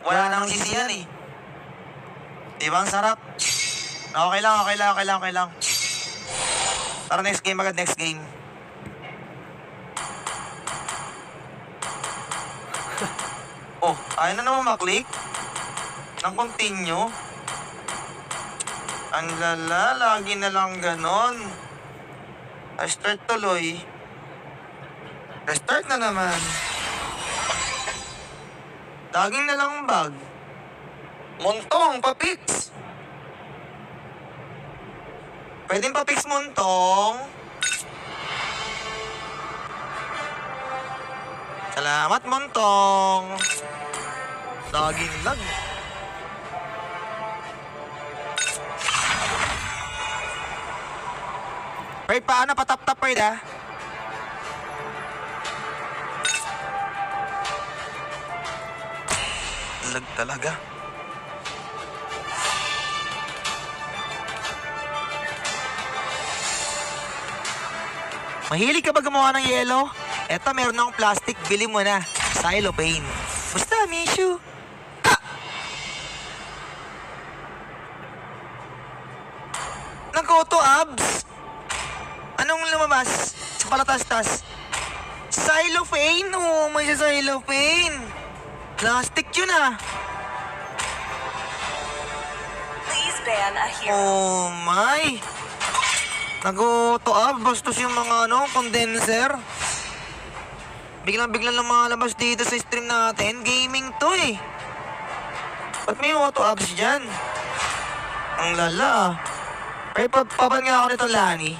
Wala nang sisiyan eh. Diba ang sarap? Okay lang. Tara, next game agad, next game. Oh, ayaw na naman maklik. Nang continue. Ang lala, lagi na lang ganon. Start tuloy. Restart na naman. Laging na lang bag. Montong, papix. Pwedeng papix, Montong. Salamat, Montong. Laging lag. Perd, paano? Patap-tap, Perd, ah. Lag talaga. Mahilig ka ba gumawa ng yelo? Eto, meron akong plastic. Bili mo na. Xylophane. Basta, Mishu. Ha! Nag-auto abs. Anong lumabas? Sa palatas-tas. Xylophane? Oo, may xylophane. Plastic yun ah. Please ban a hero. Oh my. Nag-auto up. Bastos yung mga condenser. Biglang-biglang lang malabas dito sa stream natin. Gaming to eh. Ba't may auto abs dyan? Ang lala. Pero paban nga ako nito, Lani.